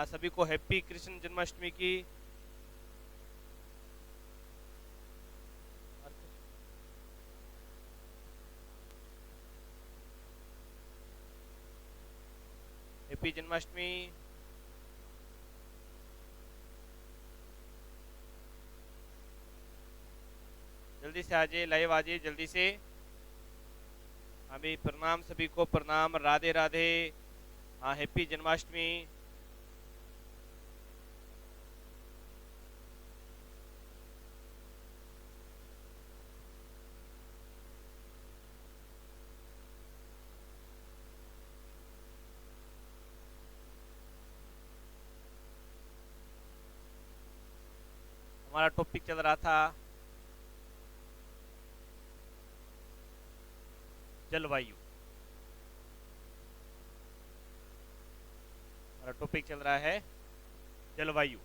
सभी को हैप्पी कृष्ण जन्माष्टमी की। हैप्पी जन्माष्टमी। जल्दी से आ जाइए, लाइव आ जाइए जल्दी से। अभी प्रणाम सभी को, प्रणाम, राधे राधे। हाँ, हैप्पी जन्माष्टमी। हमारा टॉपिक चल रहा था जलवायु। हमारा टॉपिक चल रहा है जलवायु।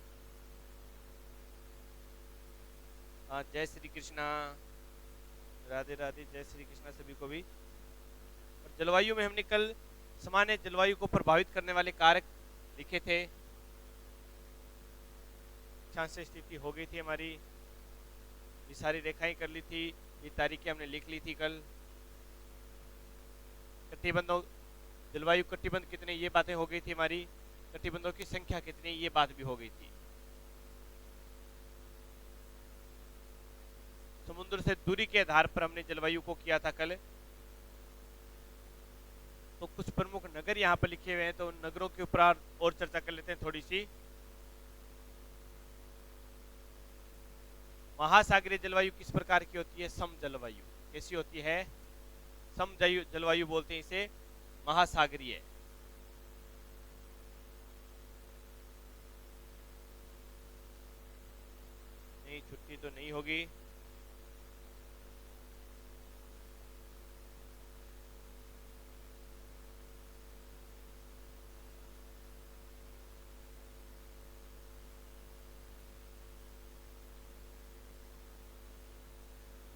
हाँ, जय श्री कृष्णा, राधे राधे, जय श्री कृष्णा सभी को भी। और जलवायु में हमने कल सामान्य जलवायु को प्रभावित करने वाले कारक लिखे थे। अक्षांश स्थिति हो गई थी हमारी, ये सारी रेखाएं कर ली थी, ये तारीखें हमने लिख ली थी कल। कटिबंधों, जलवायु कटिबंध कितने, ये बातें हो गई थी हमारी। कटिबंधों की संख्या कितनी, ये बात भी हो गई थी। समुद्र से दूरी के आधार पर हमने जलवायु को किया था कल। तो कुछ प्रमुख नगर यहाँ पर लिखे हुए हैं, तो उन नगरों के ऊपर और चर्चा कर लेते हैं थोड़ी सी। महासागरीय जलवायु किस प्रकार की होती है? सम जलवायु। कैसी होती है? सम जलवायु बोलते हैं इसे, महासागरीय। नहीं, छुट्टी तो नहीं होगी।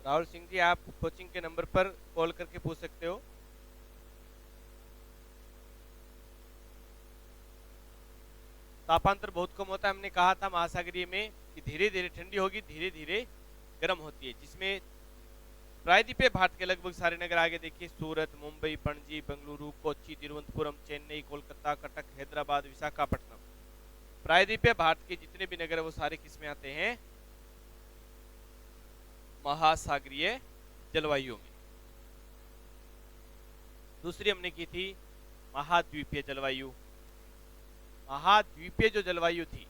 राहुल सिंह जी, आप कोचिंग के नंबर पर कॉल करके पूछ सकते हो। तापांतर बहुत कम होता है, हमने कहा था महासागरीय में कि धीरे धीरे ठंडी होगी, धीरे धीरे गर्म होती है, जिसमें प्रायद्वीपीय भारत के लगभग सारे नगर आगे देखिए, सूरत, मुंबई, पणजी, बेंगलुरु, कोच्चि, तिरुवनंतपुरम, चेन्नई, कोलकाता, कटक, हैदराबाद, विशाखापट्टनम। प्रायद्वीपीय भारत के जितने भी नगर है वो सारे किसमें आते हैं? महासागरीय जलवायु में। दूसरी हमने की थी महाद्वीपीय जलवायु। महाद्वीपीय जो जलवायु थी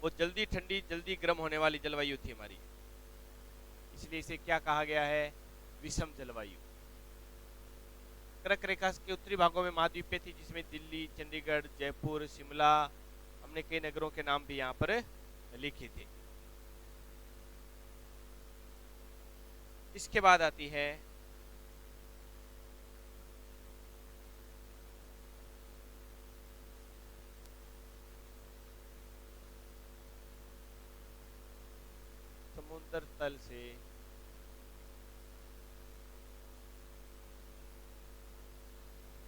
वो जल्दी ठंडी जल्दी गर्म होने वाली जलवायु थी हमारी, इसलिए इसे क्या कहा गया है? विषम जलवायु। कर्क रेखा के उत्तरी भागों में महाद्वीपीय थी, जिसमें दिल्ली, चंडीगढ़, जयपुर, शिमला, हमने कई नगरों के नाम भी यहाँ पर लिखे थे। इसके बाद आती है समुद्र तल से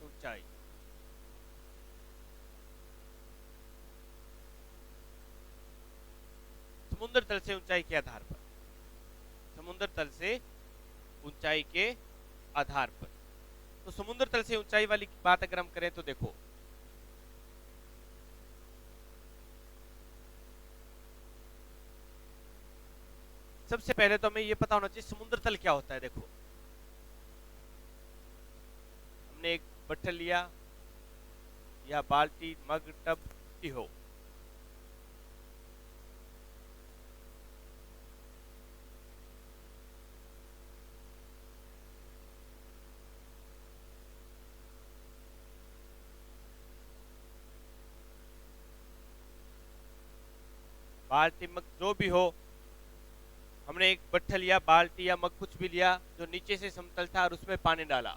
ऊंचाई। समुद्र तल से ऊंचाई के आधार पर, समुद्र तल से ऊंचाई के आधार पर। तो समुद्र तल से ऊंचाई वाली बात अगर हम करें तो देखो, सबसे पहले तो हमें ये पता होना चाहिए समुद्र तल क्या होता है। देखो, हमने एक बट्ठल लिया या बाल्टी, मग, टब की हो, बाल्टी, मग जो भी हो, हमने एक बट्ठल लिया, बाल्टी या मग कुछ भी लिया जो नीचे से समतल था और उसमें पानी डाला।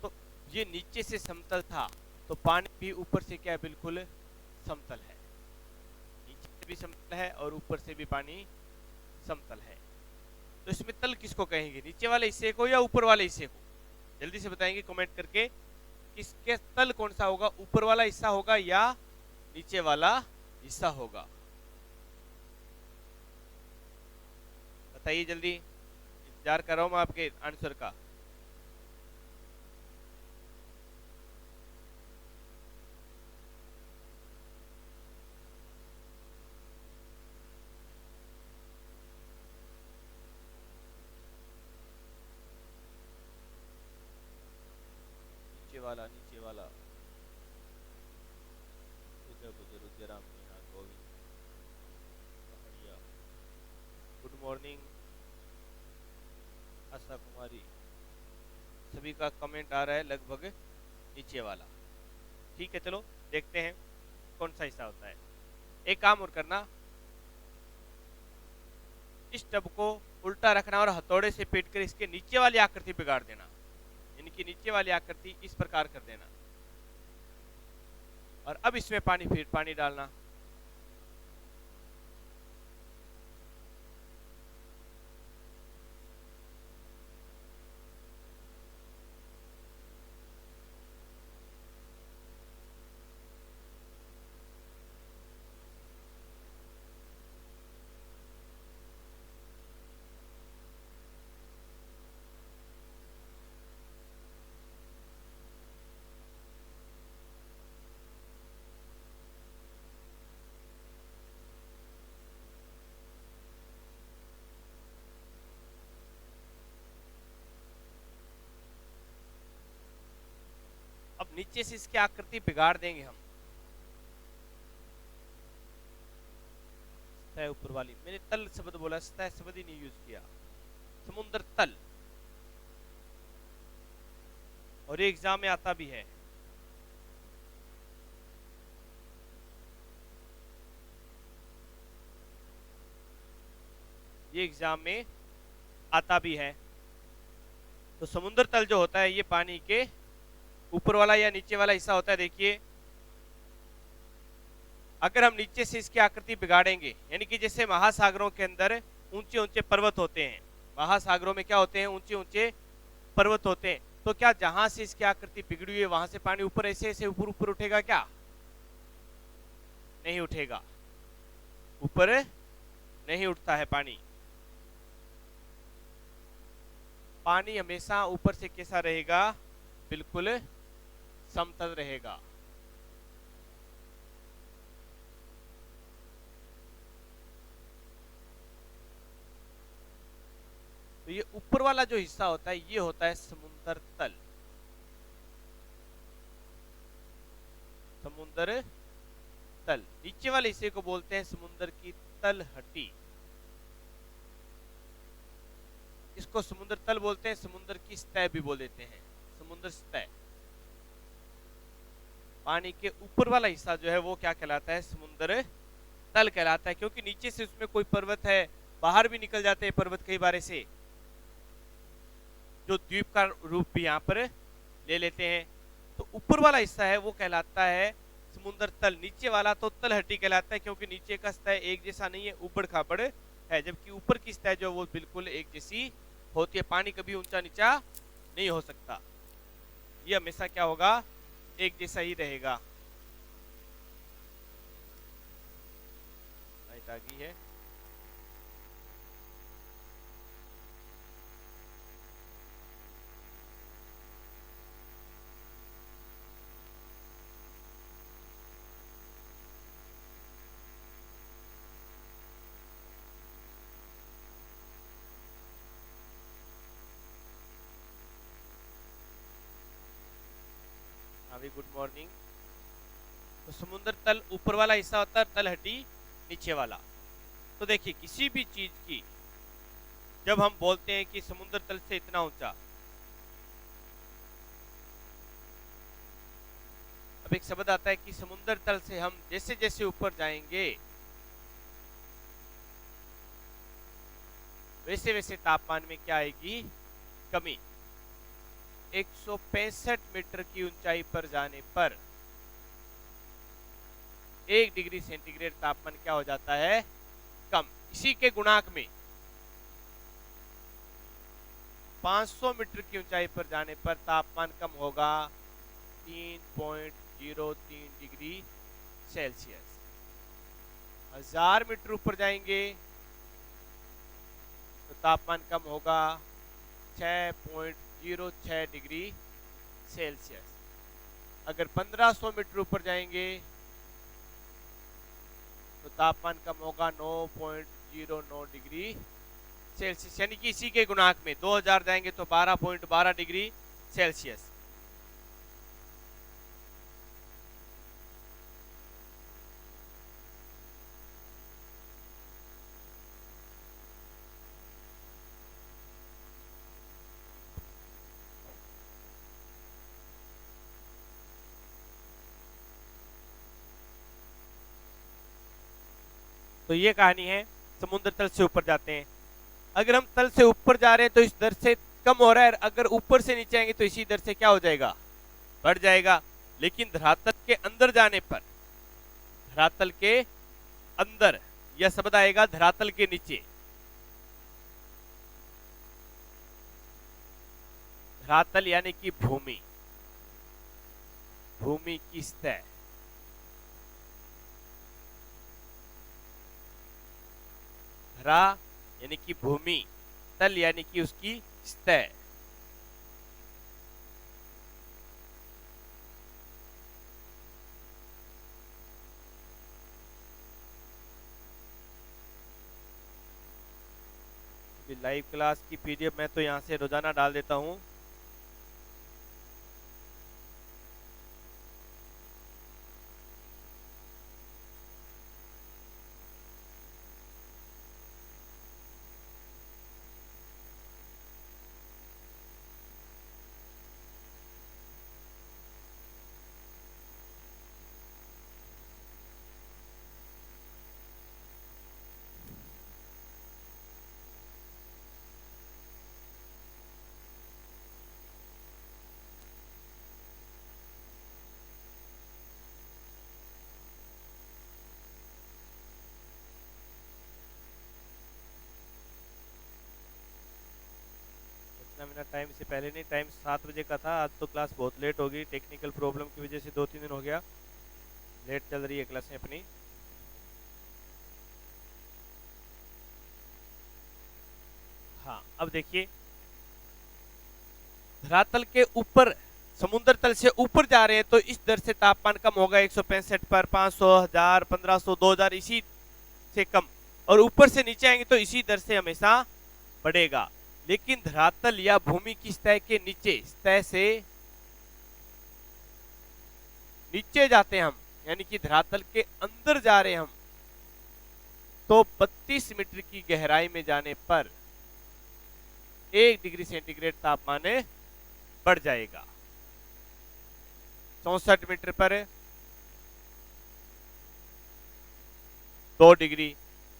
तो ये नीचे से समतल था तो पानी भी ऊपर से क्या, बिल्कुल समतल है। नीचे से भी समतल है और ऊपर से भी पानी समतल है। तो इसमें तल किसको कहेंगे? नीचे वाले हिस्से को या ऊपर वाले हिस्से को? जल्दी से बताएंगे कमेंट करके। इसके तल कौन सा होगा, ऊपर वाला हिस्सा होगा या नीचे वाला हिस्सा होगा? बताइए जल्दी, इंतजार कर रहा हूं मैं आपके आंसर का। नीचे वाला, नीचे वाला। रुद्र बुद्ध रुद्र राम मीना गोविंद पहाड़िया। गुड मॉर्निंग आशा कुमारी, सभी का कमेंट आ रहा है लगभग नीचे वाला। ठीक है, चलो देखते हैं कौन सा हिस्सा होता है। एक काम और करना, इस टब को उल्टा रखना और हथौड़े से पीट कर इसके नीचे वाली आकृति बिगाड़ देना, इनकी नीचे वाली आकृति इस प्रकार कर देना। और अब इसमें पानी, फिर पानी डालना। अब नीचे से इसकी आकृति बिगाड़ देंगे हम। सतह ऊपर वाली, मैंने तल शब्द बोला, सतह शब्द ही नहीं यूज किया। समुद्र तल, और ये एग्जाम में आता भी है। ये एग्जाम में आता भी है। तो समुद्र तल जो होता है ये पानी के ऊपर वाला या नीचे वाला हिस्सा होता है। देखिए, अगर हम नीचे से इसकी आकृति बिगाड़ेंगे, यानी कि जैसे महासागरों के अंदर ऊंचे ऊंचे पर्वत होते हैं, महासागरों में क्या होते हैं, ऊंचे ऊंचे पर्वत होते हैं, तो क्या जहां से इसकी आकृति बिगड़ी हुई है वहां से पानी ऊपर ऐसे ऐसे ऊपर ऊपर उठेगा? क्या नहीं उठेगा, ऊपर नहीं उठता है पानी। पानी हमेशा ऊपर से कैसा रहेगा? बिल्कुल समतल रहेगा। तो ये ऊपर वाला जो हिस्सा होता है ये होता है समुद्र तल। समुद्र तल, नीचे वाले हिस्से को बोलते हैं समुद्र की तलहटी। इसको समुद्र तल बोलते हैं, समुद्र की सतह भी बोल देते हैं, समुद्र सतह। पानी के ऊपर वाला हिस्सा जो है वो क्या कहलाता है? समुद्र तल कहलाता है, क्योंकि नीचे से उसमें कोई पर्वत है, बाहर भी निकल जाते हैं पर्वत कई बार से, जो द्वीप का रूप भी यहाँ पर ले लेते हैं। तो ऊपर वाला हिस्सा है वो कहलाता है समुद्र तल, नीचे वाला तो तलहटी कहलाता है, क्योंकि नीचे का सतह एक जैसा नहीं है, उबड़ खाबड़ है, जबकि ऊपर की सतह जो वो बिल्कुल एक जैसी होती है। पानी कभी ऊंचा नीचा नहीं हो सकता, ये हमेशा क्या होगा? एक जैसा ही रहेगा। लाइट आ गई है। अभी गुड मॉर्निंग। तो समुद्र तल ऊपर वाला हिस्सा होता है, तलहटी नीचे वाला। तो देखिए, किसी भी चीज की जब हम बोलते हैं कि समुद्र तल से इतना ऊंचा, अब एक शब्द आता है कि समुद्र तल से हम जैसे जैसे ऊपर जाएंगे वैसे वैसे तापमान में क्या आएगी? कमी। 165 मीटर की ऊंचाई पर जाने पर 1 डिग्री सेंटीग्रेड तापमान क्या हो जाता है? कम। इसी के गुणांक में 500 मीटर की ऊंचाई पर जाने पर तापमान कम होगा 3.03 डिग्री सेल्सियस। 1000 मीटर ऊपर जाएंगे तो तापमान कम होगा 6.06 डिग्री सेल्सियस। अगर 1500 मीटर ऊपर जाएंगे तो तापमान कम होगा 9.09 डिग्री सेल्सियस, यानी कि इसी के गुणांक में 2000 जाएंगे तो 12.12 डिग्री सेल्सियस। तो ये कहानी है, समुद्र तल से ऊपर जाते हैं। अगर हम तल से ऊपर जा रहे हैं तो इस दर से कम हो रहा है, अगर ऊपर से नीचे आएंगे तो इसी दर से क्या हो जाएगा, बढ़ जाएगा। लेकिन धरातल के अंदर जाने पर, धरातल के अंदर, यह शब्द आएगा धरातल के नीचे। धरातल यानी कि भूमि, भूमि की सतह। धरा यानी कि भूमि, तल यानी कि उसकी सतह। लाइव क्लास की पीडीएफ मैं तो यहां से रोजाना डाल देता हूं। मेरा टाइम से पहले नहीं, टाइम 7 बजे का था। आज तो क्लास बहुत लेट हो गई, टेक्निकल प्रॉब्लम की वजह से 2-3 दिन हो गया, लेट चल रही है क्लासें अपनी। हाँ, अब देखिए, धरातल के ऊपर, समुद्र तल से ऊपर जा रहे हैं तो इस दर से तापमान कम होगा 165 पर, 500, 1000, 1500, 2000 इसी से कम, और ऊपर से नीचे आएंगे तो इसी दर से हमेशा बढ़ेगा। लेकिन धरातल या भूमि की सतह के नीचे, सतह से नीचे जाते हैं हम, यानी कि धरातल के अंदर जा रहे हैं हम, तो 32 मीटर की गहराई में जाने पर 1 डिग्री सेंटीग्रेड तापमान बढ़ जाएगा। 64 मीटर पर 2 डिग्री,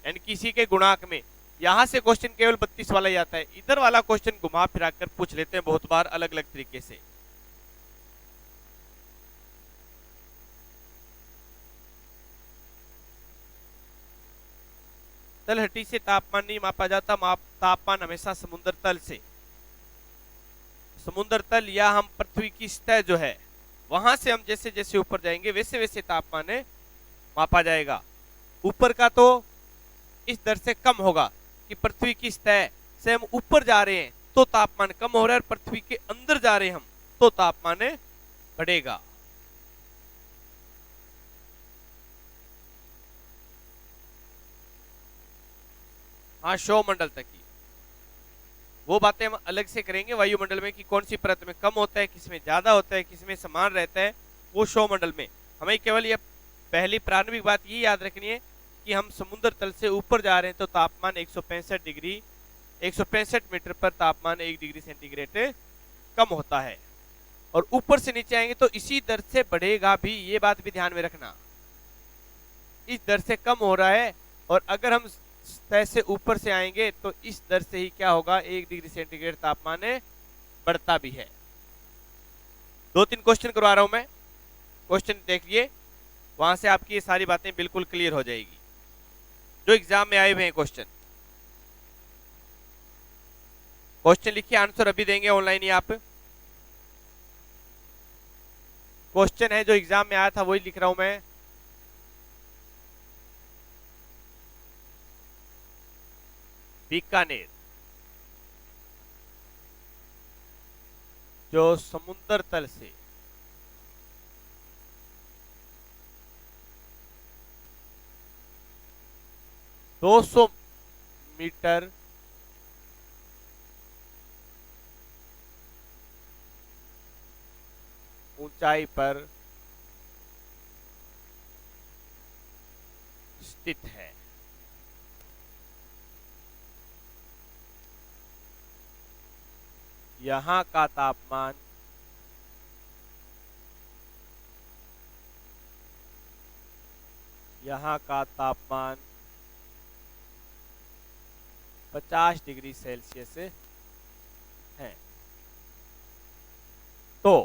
यानी किसी के गुणांक में। यहां से क्वेश्चन केवल 32 वाला ही आता है, इधर वाला क्वेश्चन घुमा फिरा कर पूछ लेते हैं बहुत बार अलग अलग तरीके से। तलहटी से तापमान नहीं मापा जाता, तापमान हमेशा समुद्र तल से, समुद्र तल या हम पृथ्वी की सतह जो है वहां से हम जैसे जैसे ऊपर जाएंगे वैसे वैसे तापमान मापा जाएगा। ऊपर का तो इस दर से कम होगा कि पृथ्वी की सतह से हम ऊपर जा रहे हैं तो तापमान कम हो रहा है, और पृथ्वी के अंदर जा रहे हैं हम तो तापमान बढ़ेगा। हाँ, सौरमंडल तक की वो बातें हम अलग से करेंगे। वायुमंडल में कि कौन सी परत में कम होता है, किसमें ज्यादा होता है, किसमें समान रहता है, वो सौरमंडल में। हमें केवल ये पहली प्रारंभिक बात ये याद रखनी है कि हम समुद्र तल से ऊपर जा रहे हैं तो तापमान 165 मीटर पर तापमान 1 डिग्री सेंटीग्रेड कम होता है, और ऊपर से नीचे आएंगे तो इसी दर से बढ़ेगा भी। ये बात भी ध्यान में रखना, इस दर से कम हो रहा है, और अगर हम सतह से ऊपर से आएंगे तो इस दर से ही क्या होगा, 1 डिग्री सेंटीग्रेड तापमान बढ़ता भी है। 2-3 क्वेश्चन करवा रहा हूं मैं, क्वेश्चन देखिए, वहां से आपकी ये सारी बातें बिल्कुल क्लियर हो जाएगी जो एग्जाम में आए हुए हैं। क्वेश्चन लिखिए, आंसर अभी देंगे ऑनलाइन ही आप। क्वेश्चन है जो एग्जाम में आया था वही लिख रहा हूं मैं। बीकानेर जो समुद्र तल से 200 मीटर ऊंचाई पर स्थित है। यहाँ का तापमान यहाँ का तापमान 50 डिग्री सेल्सियस है। तो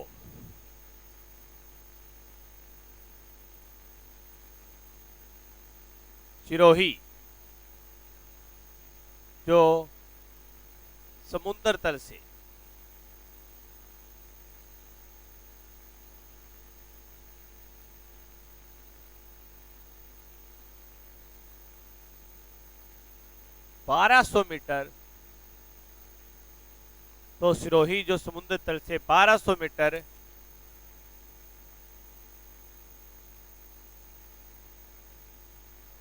सिरोही जो समुद्र तल से 1200 मीटर, तो सिरोही जो समुद्र तल से 1200 मीटर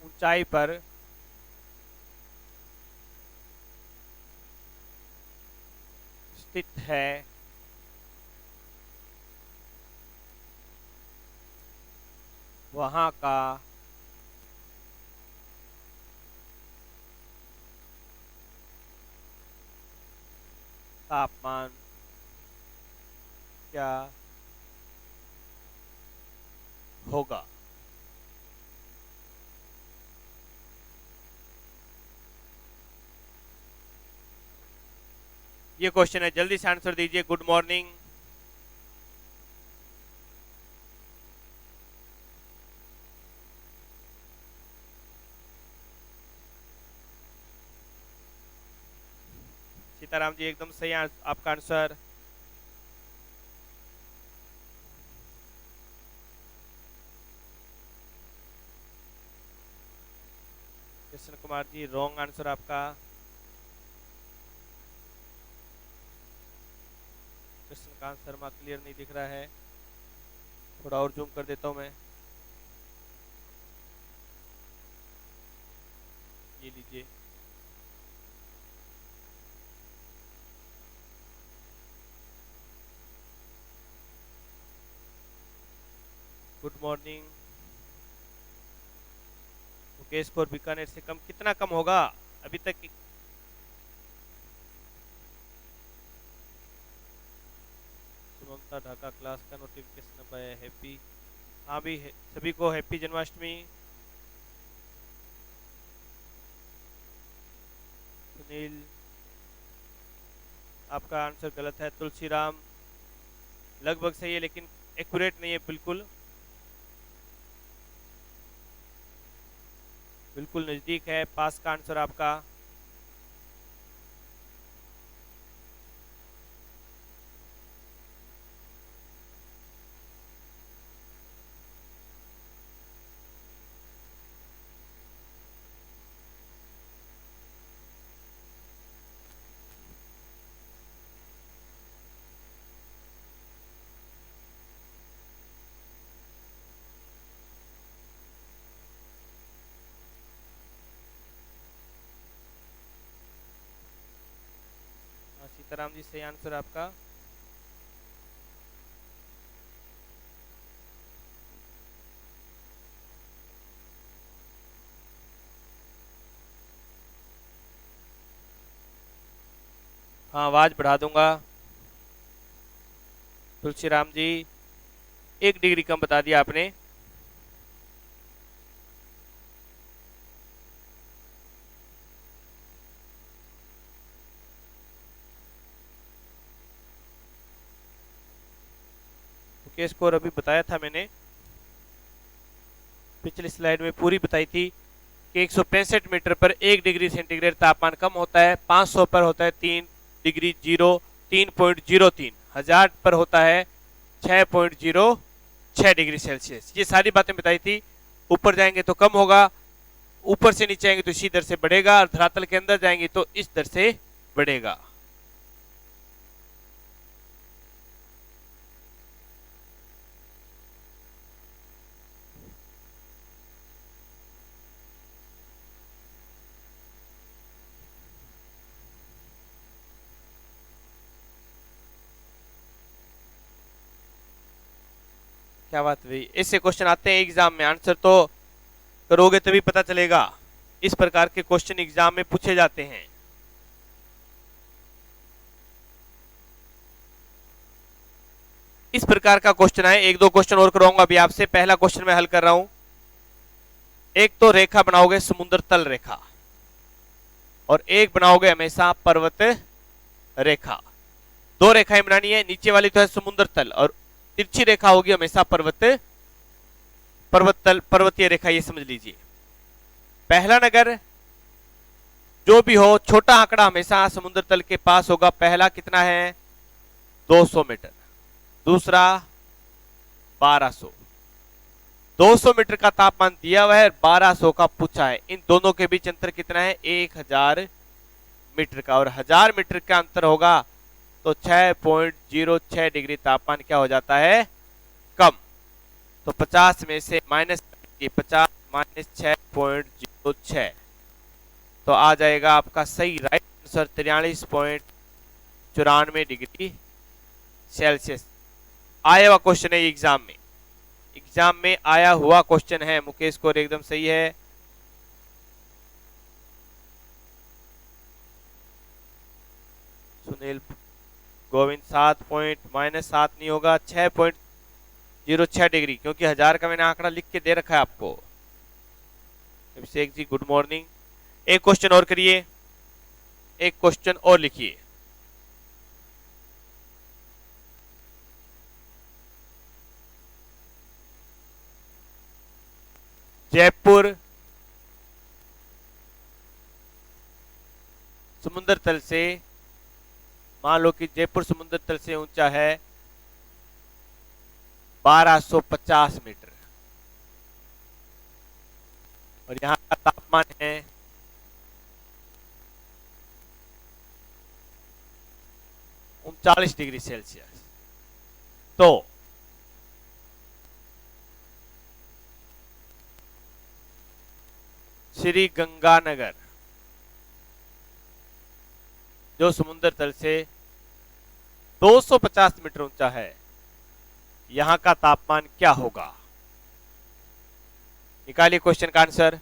ऊंचाई पर स्थित है। वहां का तापमान क्या होगा? ये क्वेश्चन है, जल्दी से आंसर दीजिए। Good morning. सीताराम जी एकदम सही आपका answer. Krishna Kumar ji wrong answer आपका। कृष्णकांत शर्मा क्लियर नहीं दिख रहा है, थोड़ा और जूम कर देता हूं मैं। ये लीजिए। Good morning. Mukesh score Bikaner से कम, कितना कम होगा अभी तक? ढाका क्लास का नोटिफिकेशन अब आया। हैप्पी, हाँ भी सभी को हैप्पी जन्माष्टमी। सुनील आपका आंसर गलत है। तुलसीराम लगभग सही है लेकिन एक्यूरेट नहीं है, बिल्कुल बिल्कुल नजदीक है। पास का आंसर आपका। सीताराम जी सही आंसर आपका। हाँ आवाज बढ़ा दूंगा। तुलसीराम जी 1 डिग्री कम बता दिया आपने। मुकेश स्कोर अभी बताया था मैंने, पिछली स्लाइड में पूरी बताई थी कि 165 मीटर पर 1 डिग्री सेंटीग्रेड तापमान कम होता है, 500 पर होता है 3 डिग्री 0 3.03, 1000 पर होता है 6.03, 6 डिग्री सेल्सियस। ये सारी बातें बताई थी। ऊपर जाएंगे तो कम होगा, ऊपर से नीचे आएंगे तो इसी दर से बढ़ेगा, और धरातल के अंदर जाएंगे तो इस दर से बढ़ेगा। क्या बात हुई, ऐसे क्वेश्चन आते हैं एग्जाम में, आंसर तो करोगे तभी पता चलेगा। इस प्रकार के क्वेश्चन एग्जाम में पूछे जाते हैं। इस प्रकार का क्वेश्चन है। एक दो क्वेश्चन और कराऊंगा अभी आपसे। पहला क्वेश्चन मैं हल कर रहा हूं। एक तो रेखा बनाओगे समुद्र तल रेखा, और एक बनाओगे हमेशा पर्वत रेखा। दो रेखाएं बनानी है, नीचे वाली तो है समुद्र तल, और तिरछी रेखा होगी हमेशा पर्वत तल, पर्वतीय रेखा, ये समझ लीजिए। पहला नगर जो भी हो, छोटा आंकड़ा हमेशा समुद्र तल के पास होगा। पहला कितना है, 200 मीटर। दूसरा 1200। 200 मीटर का तापमान दिया हुआ है, 1200 का पूछा है। इन दोनों के बीच अंतर कितना है, 1000 मीटर का, और 1000 मीटर का अंतर होगा तो 6.06 डिग्री तापमान क्या हो जाता है, कम। तो 50 में से माइनस 50 माइनस 6.06, तो आ जाएगा आपका सही राइट आंसर 43.94 डिग्री सेल्सियस। आया हुआ क्वेश्चन है एग्जाम में, एग्जाम में आया हुआ क्वेश्चन है। मुकेश को एकदम सही है। सुनील गोविंद 7 नहीं होगा, 6.06 डिग्री, क्योंकि 1000 का मैंने आंकड़ा लिख के दे रखा है आपको। Abhishek ji good morning. एक क्वेश्चन और करिए, एक क्वेश्चन और लिखिए। जयपुर समुद्र तल से, मान लो कि जयपुर समुद्र तल से ऊंचा है 1250 मीटर, और यहां का तापमान है 39 डिग्री सेल्सियस। तो श्री गंगानगर जो समुद्र तल से 250 मीटर ऊंचा है, यहां का तापमान क्या होगा। निकालिए क्वेश्चन का आंसर।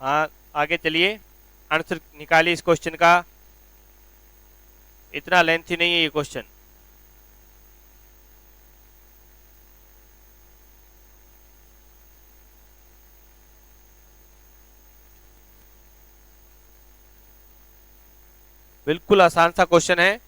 हाँ आगे चलिए, आंसर निकालिए इस क्वेश्चन का। इतना लेंथी नहीं है ये क्वेश्चन। बिल्कुल आसान सा क्वेश्चन है।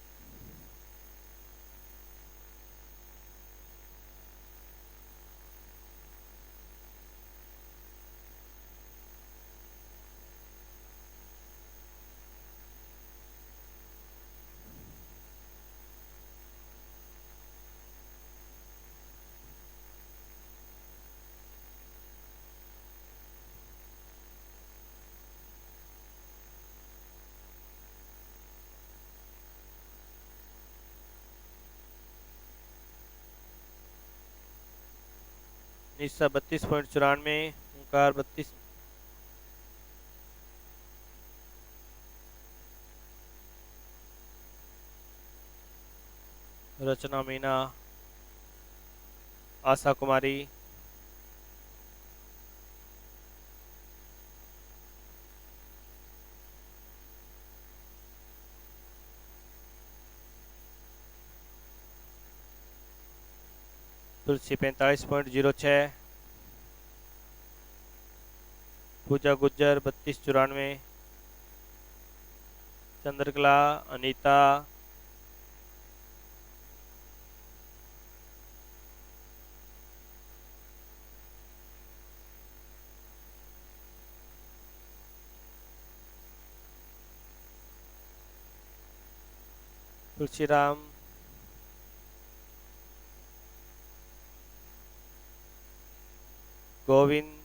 निस्सा 32.94, ओंकार 32, रचना मीना, आशा कुमारी, तुलसी 45.06, पूजा गुज्जर 32.94, चंद्रकला, अनीता, तुलसीराम, गोविंद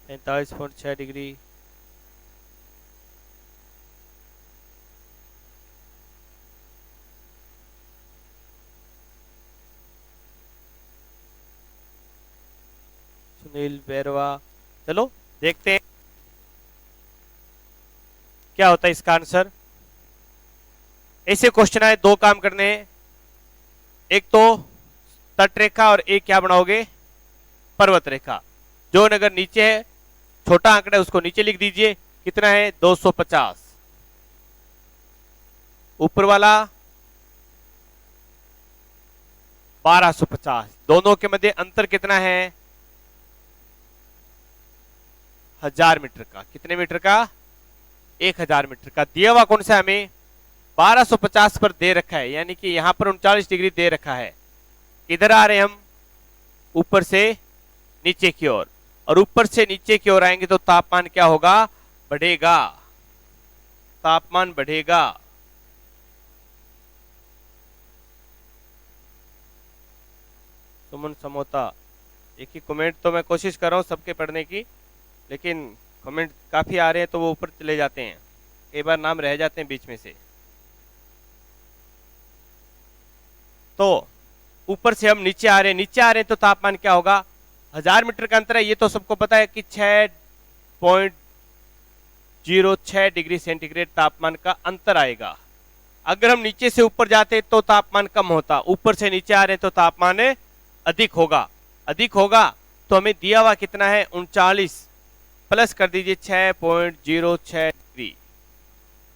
45.6 डिग्री, सुनील बैरवा। चलो देखते हैं क्या होता है इसका आंसर। ऐसे क्वेश्चन आए, दो काम करने हैं, एक तो तट रेखा और एक क्या बनाओगे, पर्वत रेखा। जो नगर नीचे है, छोटा आंकड़ा उसको नीचे लिख दीजिए, कितना है 250। ऊपर वाला 1250। दोनों के मध्य अंतर कितना है, 1000 मीटर का। कितने मीटर का, 1000 मीटर का। दिया हुआ कौन सा हमें 1250 पर दे रखा है, यानी कि यहां पर 39 डिग्री दे रखा है। इधर आ रहे हम ऊपर से नीचे की ओर, और ऊपर से नीचे की ओर आएंगे तो तापमान क्या होगा, बढ़ेगा, तापमान बढ़ेगा। सुमन समोता, एक ही कमेंट तो मैं कोशिश कर रहा हूं सबके पढ़ने की, लेकिन कमेंट काफी आ रहे हैं तो वो ऊपर चले जाते हैं, कई बार नाम रह जाते हैं बीच में से। तो ऊपर से हम नीचे आ रहे हैं, नीचे आ रहे हैं तो तापमान क्या होगा, 1000 मीटर का अंतर है, ये तो सबको पता है कि 6.06 डिग्री सेंटीग्रेड तापमान का अंतर आएगा। अगर हम नीचे से ऊपर जाते तो तापमान कम होता, ऊपर से नीचे आ रहे हैं तो तापमान अधिक होगा। अधिक होगा तो हमें दिया हुआ कितना है 39, प्लस कर दीजिए 6.06 डिग्री,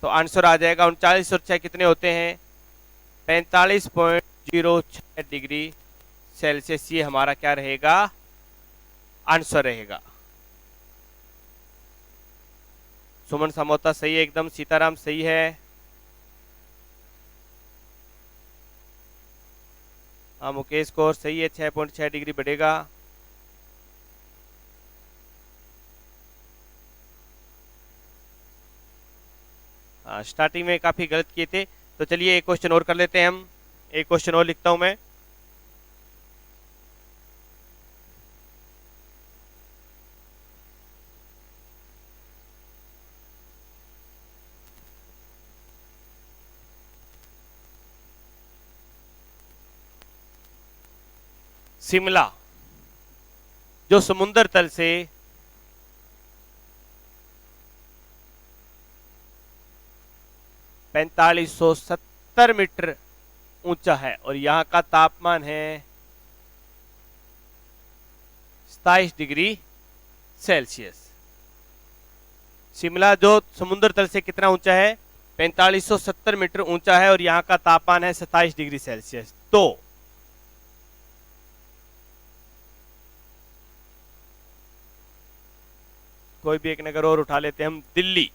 तो आंसर आ जाएगा 39 और 6 कितने होते हैं 45.06 डिग्री सेल्सियस। ये हमारा क्या रहेगा, आंसर रहेगा। सुमन समोता सही है एकदम, सीताराम सही है, हाँ मुकेश कौर सही है, 6.6 डिग्री बढ़ेगा। हाँ स्टार्टिंग में काफी गलत किए थे, तो चलिए एक क्वेश्चन और कर लेते हैं हम। एक क्वेश्चन और लिखता हूं मैं। शिमला जो समुद्र तल से 4570 मीटर ऊंचा है और यहां का तापमान है 27 डिग्री सेल्सियस। शिमला जो समुद्र तल से कितना ऊंचा है, 4570 मीटर ऊंचा है और यहां का तापमान है 27 डिग्री सेल्सियस। तो कोई भी एक नगर और उठा लेते हैं हम, दिल्ली,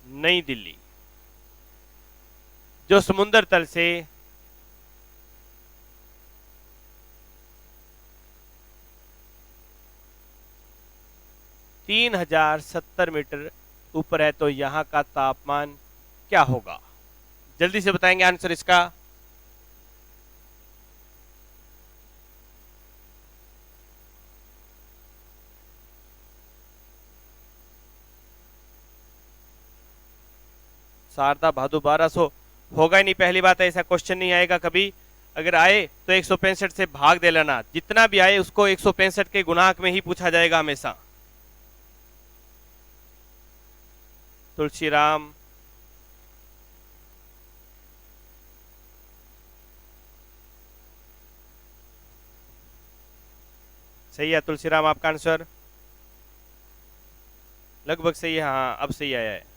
नई दिल्ली जो समुद्र तल से 3070 मीटर ऊपर है, तो यहां का तापमान क्या होगा, जल्दी से बताएंगे आंसर इसका। शारदा भादु 1200 होगा ही नहीं, पहली बात है ऐसा क्वेश्चन नहीं आएगा कभी। अगर आए तो 165 से भाग दे लेना, जितना भी आए उसको 165 के गुणांक में ही पूछा जाएगा हमेशा। तुलसीराम, सही है तुलसीराम, आपका आंसर लगभग सही है, हाँ अब सही आया है।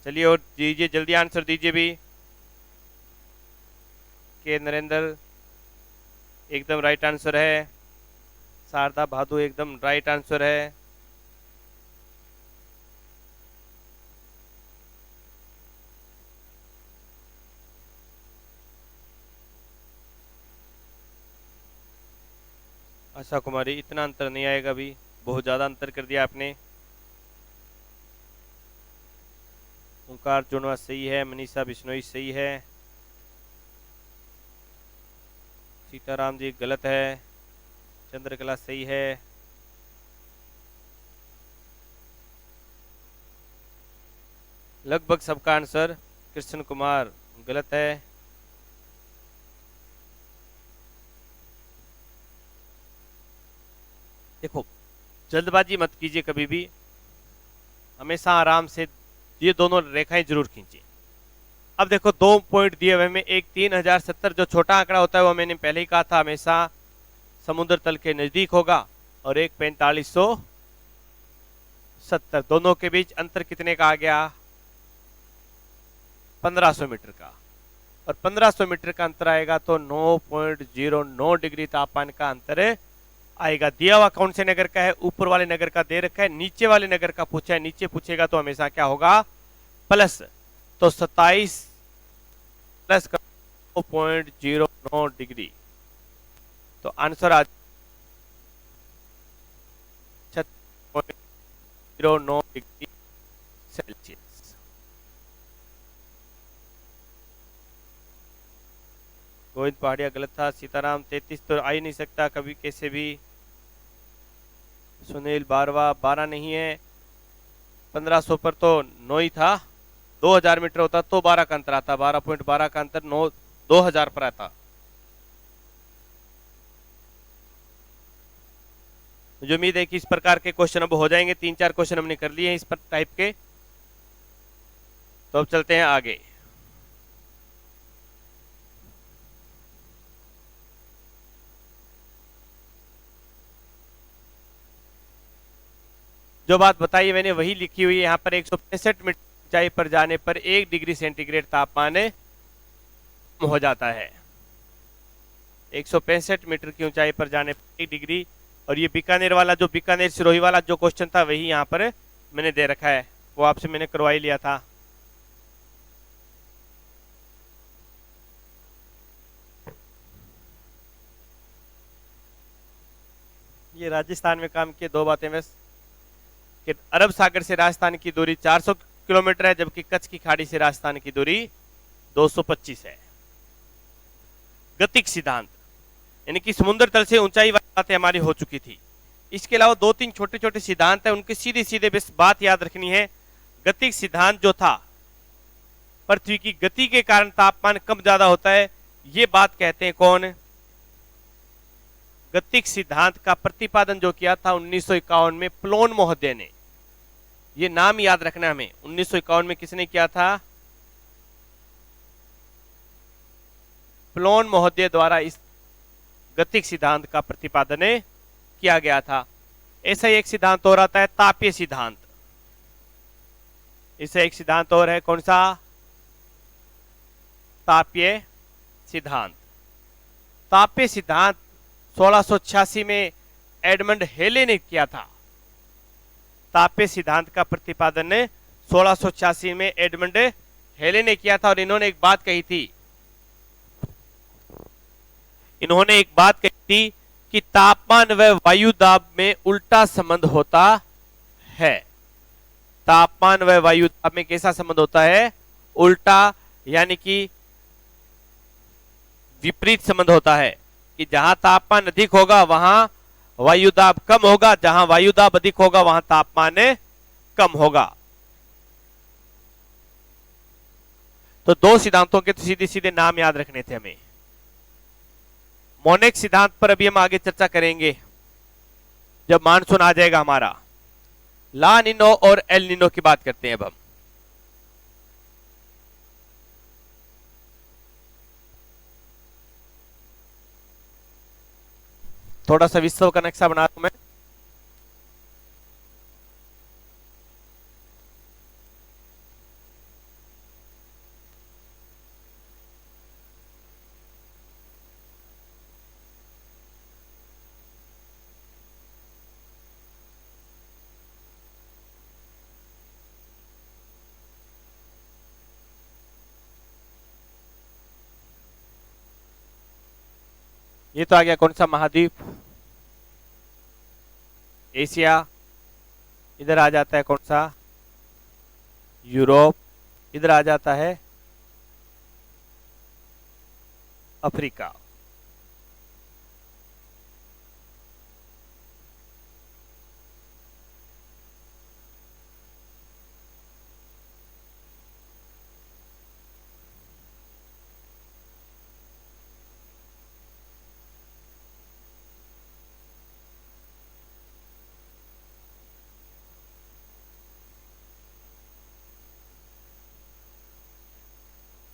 चलिए और दीजिए, जल्दी आंसर दीजिए भी। के नरेंद्र, एकदम राइट आंसर है। शारदा भादु एकदम राइट आंसर है। आशा कुमारी इतना अंतर नहीं आएगा अभी, बहुत ज्यादा अंतर कर दिया आपने। ओंकार जुड़वा सही है, मनीषा बिश्नोई सही है, सीताराम जी गलत है, चंद्रकला सही है, लगभग सबका आंसर। कृष्ण कुमार गलत है। देखो जल्दबाजी मत कीजिए कभी भी, हमेशा आराम से ये दोनों रेखाएं जरूर खींचिए। अब देखो 2 पॉइंट दिए हुए में, एक 3070 जो छोटा आंकड़ा होता है वो मैंने पहले ही कहा था हमेशा समुद्र तल के नजदीक होगा, और एक 4570, दोनों के बीच अंतर कितने का आ गया? 1500 मीटर का। और 1500 मीटर का अंतर आएगा तो 9.09 डिग्री तापमान का अंतर आएगा। दिया हुआ कौन से नगर का है? ऊपर वाले नगर का दे रखा है, नीचे वाले नगर का पूछा है, नीचे पूछेगा तो हमेशा क्या होगा? प्लस। तो 27 प्लस 9.09 डिग्री, तो आंसर आ 36.09 डिग्री सेल्सियस। गोविंद पहाड़िया गलत था। सीताराम 33 तो आ ही नहीं सकता कभी कैसे भी। सुनील बारवा 12 नहीं है, 1500 पर तो 9 ही था। 2000 मीटर होता तो 12 का अंतर आता, 12.12 का अंतर 2000 पर आता। मुझे उम्मीद है कि इस प्रकार के क्वेश्चन अब हो जाएंगे। 3-4 क्वेश्चन हमने कर लिए हैं इस पर टाइप के, तो अब चलते हैं आगे। जो बात बताई मैंने वही लिखी हुई है यहाँ पर। 165 मीटर ऊंचाई पर जाने पर 1 डिग्री सेंटीग्रेड तापमान हो जाता है। 165 मीटर की ऊंचाई पर जाने पर 1 डिग्री। और ये बीकानेर वाला, जो बीकानेर सिरोही वाला जो क्वेश्चन था वही यहाँ पर मैंने दे रखा है, वो आपसे मैंने करवा ही लिया था। ये राजस्थान में काम किए। 2 बातें बस, कि अरब सागर से राजस्थान की दूरी 400 किलोमीटर है, जबकि कच्छ की खाड़ी से राजस्थान की दूरी 225 है। गतिक सिद्धांत, यानी कि समुद्र तल से ऊंचाई वाली बातें हमारी हो चुकी थी। इसके अलावा 2-3 छोटे छोटे सिद्धांत है, उनके सीधे सीधे बस बात याद रखनी है। गतिक सिद्धांत जो था, पृथ्वी की गति के कारण तापमान कम ज्यादा होता है, ये बात कहते हैं कौन? गतिक सिद्धांत का प्रतिपादन जो किया था 1951 में प्लोन महोदय ने। ये नाम याद रखना हमें, 1951 में किसने किया था? प्लोन महोदय द्वारा इस गतिक सिद्धांत का प्रतिपादन किया गया था। ऐसा एक सिद्धांत और आता है तापीय सिद्धांत। इससे एक सिद्धांत और है, कौन सा? तापीय सिद्धांत। तापीय सिद्धांत 1686 में एडमंड हेले ने किया था। तापीय सिद्धांत का प्रतिपादन 1686 में एडमंड हेले ने किया था। और इन्होंने एक बात कही थी, कि तापमान व वायु दाब में उल्टा संबंध होता है। तापमान व वायु दाब में कैसा संबंध होता है? उल्टा, यानी कि विपरीत संबंध होता है, कि जहां तापमान अधिक होगा वहां वायु दाब कम होगा, जहां वायु दाब अधिक होगा वहां तापमान कम होगा। तो 2 सिद्धांतों के तो सीधे सीधे नाम याद रखने थे हमें। मोनेक सिद्धांत पर अभी हम आगे चर्चा करेंगे जब मानसून आ जाएगा हमारा। ला निनो और एल निनो की बात करते हैं अब हम। थोड़ा सा विश्व का नक्शा बना दूं मैं। ये तो आ गया कौन सा महाद्वीप? एशिया। इधर आ जाता है कौन सा? यूरोप। इधर आ जाता है अफ्रीका।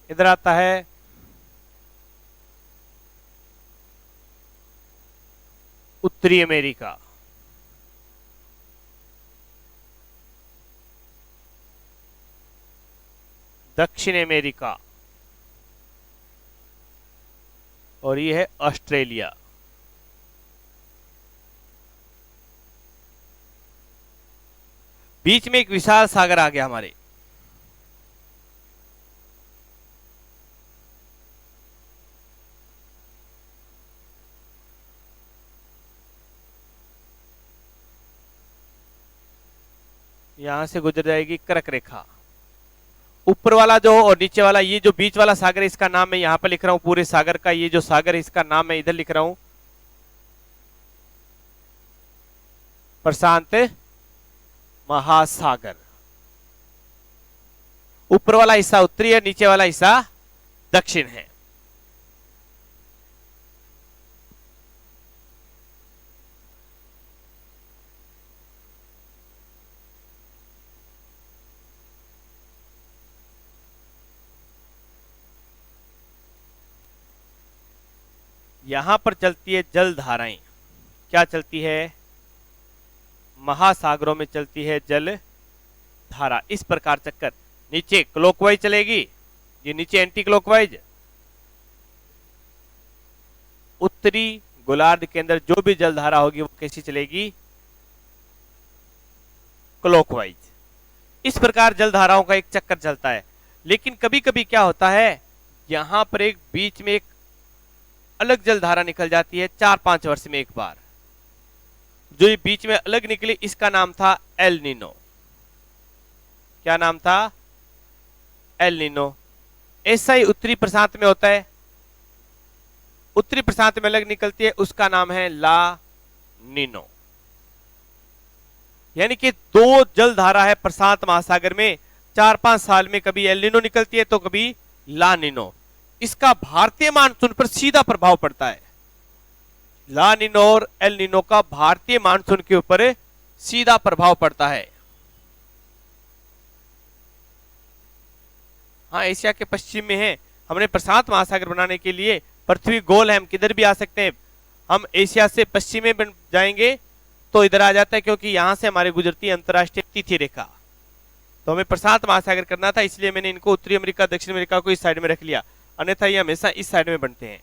इधर आता है उत्तरी अमेरिका। दक्षिण अमेरिका। और ये है ऑस्ट्रेलिया। बीच में एक विशाल सागर आ गया हमारे। यहां से गुजर जाएगी कर्क रेखा। ऊपर वाला जो और नीचे वाला, ये जो बीच वाला सागर है, इसका नाम मैं यहां पर लिख रहा हूं पूरे सागर का। ये जो सागर है इसका नाम मैं इधर लिख रहा हूं प्रशांत महासागर। ऊपर वाला हिस्सा उत्तरी है, नीचे वाला हिस्सा दक्षिण है। यहां पर चलती है जल धाराएं। क्या चलती है? महासागरों में चलती है जल धारा। इस प्रकार चक्कर नीचे क्लॉकवाइज चलेगी, ये नीचे एंटी क्लॉकवाइज। उत्तरी गोलार्ध के अंदर जो भी जल धारा होगी वो कैसी चलेगी? क्लॉकवाइज। इस प्रकार जल धाराओं का एक चक्कर चलता है। लेकिन कभी कभी क्या होता है, यहां पर एक बीच में एक अलग जल धारा निकल जाती है 4-5 वर्ष में एक बार। जो ये बीच में अलग निकली इसका नाम था एल नीनो। क्या नाम था? El Nino. ऐसा ही उत्तरी प्रशांत में होता है। उत्तरी प्रशांत में अलग निकलती है, उसका नाम है ला नीनो। यानी कि दो जल धारा है प्रशांत महासागर में। 4-5 साल में कभी एल नीनो निकलती है तो कभी ला नीनो। इसका भारतीय मानसून पर सीधा प्रभाव पड़ता है। ला नीनो और एल नीनो का भारतीय मानसून के ऊपर सीधा प्रभाव पड़ता है। हाँ, एशिया के पश्चिम में है। हमने प्रशांत महासागर बनाने के लिए, पृथ्वी गोल है, हम किधर भी आ सकते हैं। हम एशिया से पश्चिम में जाएंगे तो इधर आ जाता है, क्योंकि यहां से हमारे गुजरती है अंतरराष्ट्रीय तिथि रेखा। तो हमें प्रशांत महासागर करना था, इसलिए मैंने इनको उत्तरी अमेरिका दक्षिण अमेरिका को इस साइड में रख लिया, अन्यथा ये हमेशा इस साइड में बनते हैं।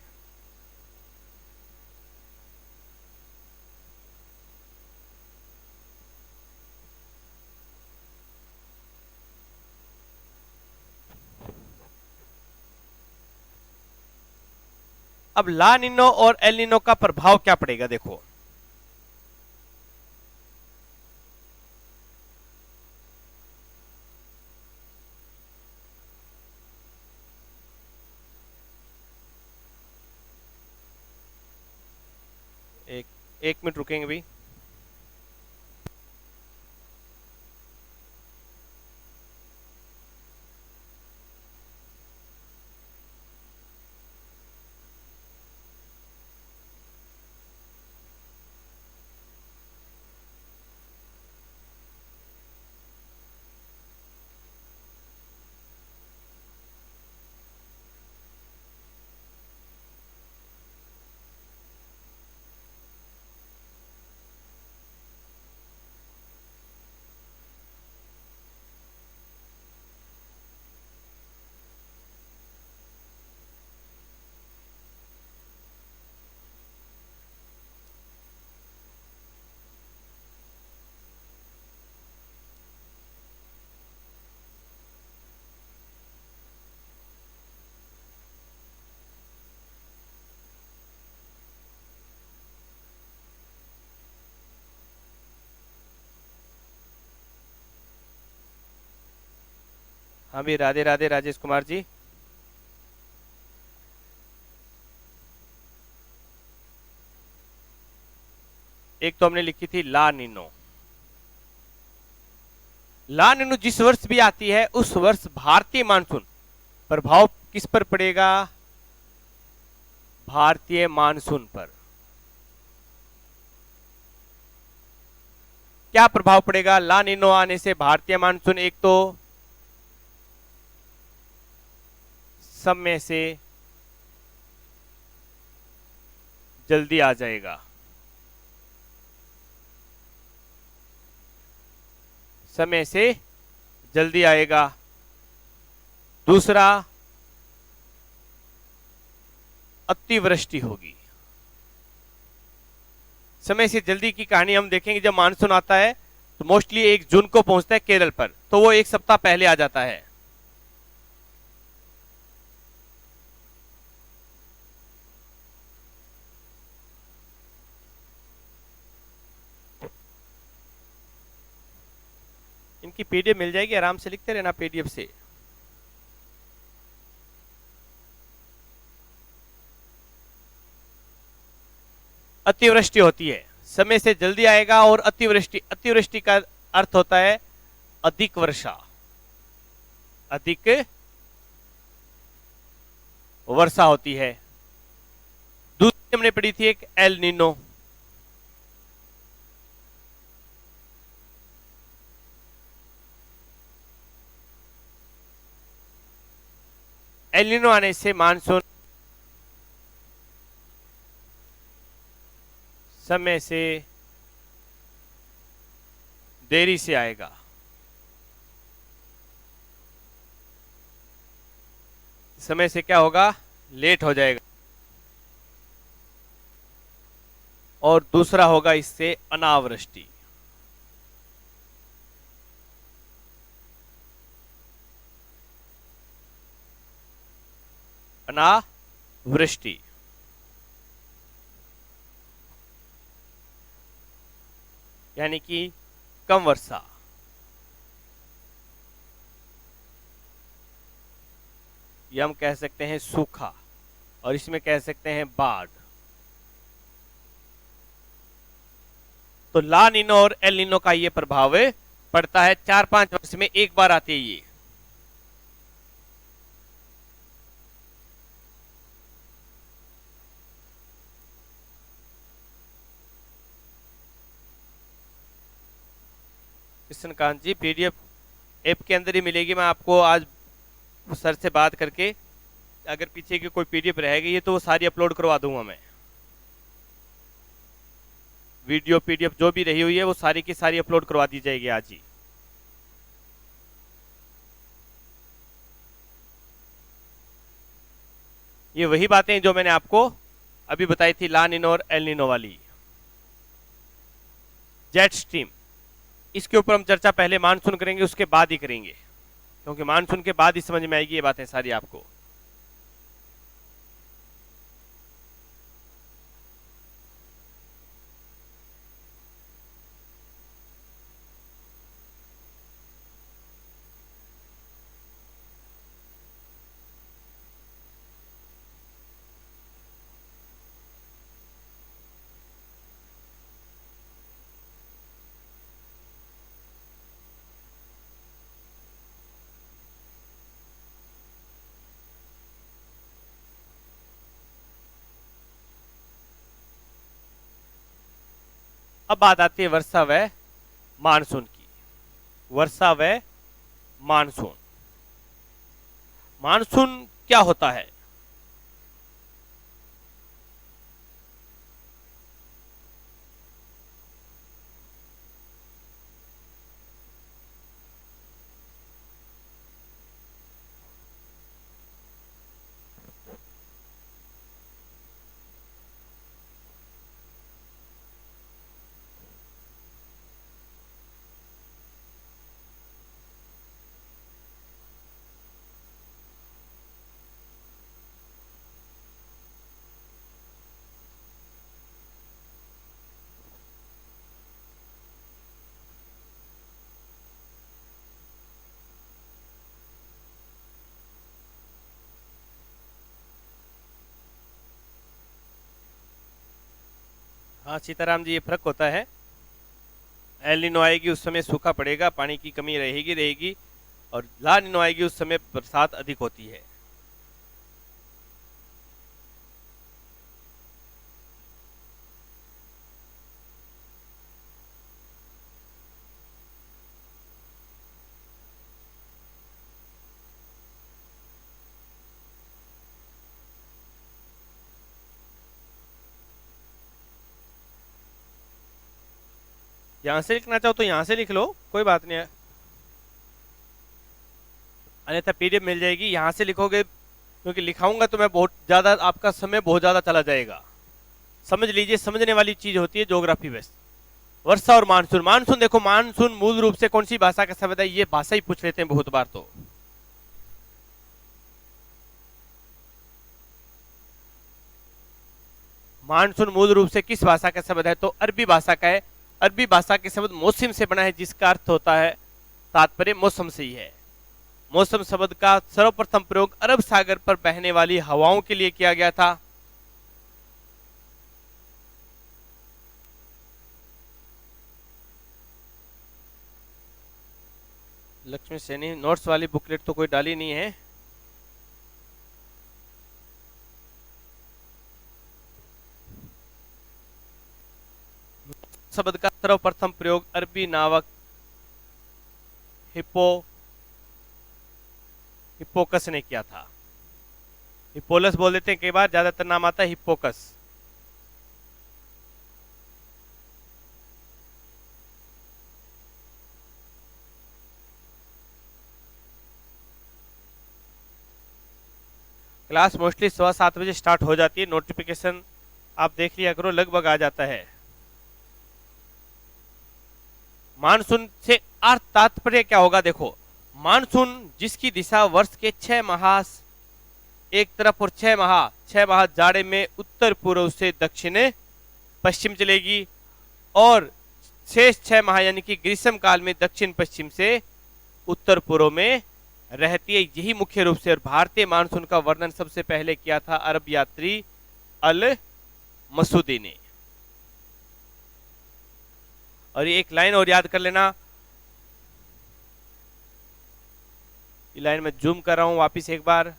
अब ला निनो और एल निनो का प्रभाव क्या पड़ेगा, देखो। एक मिनट रुकेंगे भी। हाँ भी, राधे राधे राजेश कुमार जी। एक तो हमने लिखी थी ला नीनो। ला नीनो जिस वर्ष भी आती है उस वर्ष भारतीय मानसून प्रभाव किस पर पड़ेगा? भारतीय मानसून पर क्या प्रभाव पड़ेगा ला नीनो आने से? भारतीय मानसून एक तो समय से जल्दी आ जाएगा, समय से जल्दी आएगा। दूसरा, अतिवृष्टि होगी। समय से जल्दी की कहानी हम देखेंगे, जब मानसून आता है तो मोस्टली 1 जून को पहुंचता है केरल पर, तो वो 1 सप्ताह पहले आ जाता है। इनकी पीडीएफ मिल जाएगी, आराम से लिखते रहना पीडीएफ से। अतिवृष्टि होती है, समय से जल्दी आएगा। और अतिवृष्टि, अतिवृष्टि का अर्थ होता है अधिक वर्षा, अधिक वर्षा होती है। दूसरी हमने पढ़ी थी एक एल नीनो। एल नीनो आने से मानसून समय से देरी से आएगा। समय से क्या होगा? लेट हो जाएगा। और दूसरा होगा इससे अनावृष्टि। अनावृष्टि यानी कि कम वर्षा। ये हम कह सकते हैं सूखा, और इसमें कह सकते हैं बाढ़। तो ला नीनो और एल नीनो का ये प्रभाव पड़ता है, 4-5 वर्ष में एक बार आती है ये। कृष्णकांत जी, पीडीएफ ऐप के अंदर ही मिलेगी। मैं आपको आज सर से बात करके, अगर पीछे की कोई पीडीएफ रहेगी तो वो सारी अपलोड करवा दूंगा मैं। वीडियो पीडीएफ जो भी रही हुई है वो सारी की सारी अपलोड करवा दी जाएगी आज ही। ये वही बातें जो मैंने आपको अभी बताई थी, ला नीनो और एल नीनो वाली। जेट स्ट्रीम, इसके ऊपर हम चर्चा पहले मानसून करेंगे, उसके बाद ही करेंगे, क्योंकि मानसून के बाद ही समझ में आएगी ये बातें सारी आपको। अब बात आती है वर्षा व मानसून की। वर्षा व मानसून, मानसून क्या होता है? हाँ सीताराम जी, ये फर्क होता है। एल नीनो आएगी उस समय सूखा पड़ेगा, पानी की कमी रहेगी, और ला नीनो आएगी उस समय बरसात अधिक होती है। यहाँ से लिखना चाहो तो यहाँ से लिख लो, कोई बात नहीं है, अन्यथा पीडीएफ मिल जाएगी। यहाँ से लिखोगे क्योंकि लिखाऊंगा तो मैं बहुत ज्यादा, आपका समय बहुत ज्यादा चला जाएगा। समझ लीजिए, समझने वाली चीज होती है ज्योग्राफी बेस्ट। वर्षा और मानसून, मानसून देखो, मानसून मूल रूप से कौन सी भाषा का शब्द है, ये भाषा ही पूछ लेते हैं बहुत बार। तो मानसून मूल रूप से किस भाषा का शब्द है, तो अरबी भाषा का है। अरबी भाषा के शब्द मौसम से बना है, जिसका अर्थ होता है, तात्पर्य मौसम से ही है। मौसम शब्द का सर्वप्रथम प्रयोग अरब सागर पर बहने वाली हवाओं के लिए किया गया था। लक्ष्मी सैनी, नोट्स वाली बुकलेट तो कोई डाली नहीं है। शब्द का सर्वप्रथम प्रयोग अरबी नावक हिप्पोकस ने किया था। हिप्पोलस बोल देते हैं कई बार, ज्यादातर नाम आता है हिप्पोकस। क्लास मोस्टली 7:15 स्टार्ट हो जाती है, नोटिफिकेशन आप देख लिया करो, लगभग आ जाता है। मानसून से अर्थ तात्पर्य क्या होगा, देखो, मानसून जिसकी दिशा वर्ष के 6 माह एक तरफ और 6 माह जाड़े में उत्तर पूर्व से दक्षिण पश्चिम चलेगी, और शेष 6 माह यानी कि ग्रीष्म काल में दक्षिण पश्चिम से उत्तर पूर्व में रहती है। यही मुख्य रूप से, और भारतीय मानसून का वर्णन सबसे पहले किया था अरब यात्री अल मसूदी ने। और ये एक लाइन और याद कर लेना, ये लाइन में जूम कर रहा हूं वापिस एक बार,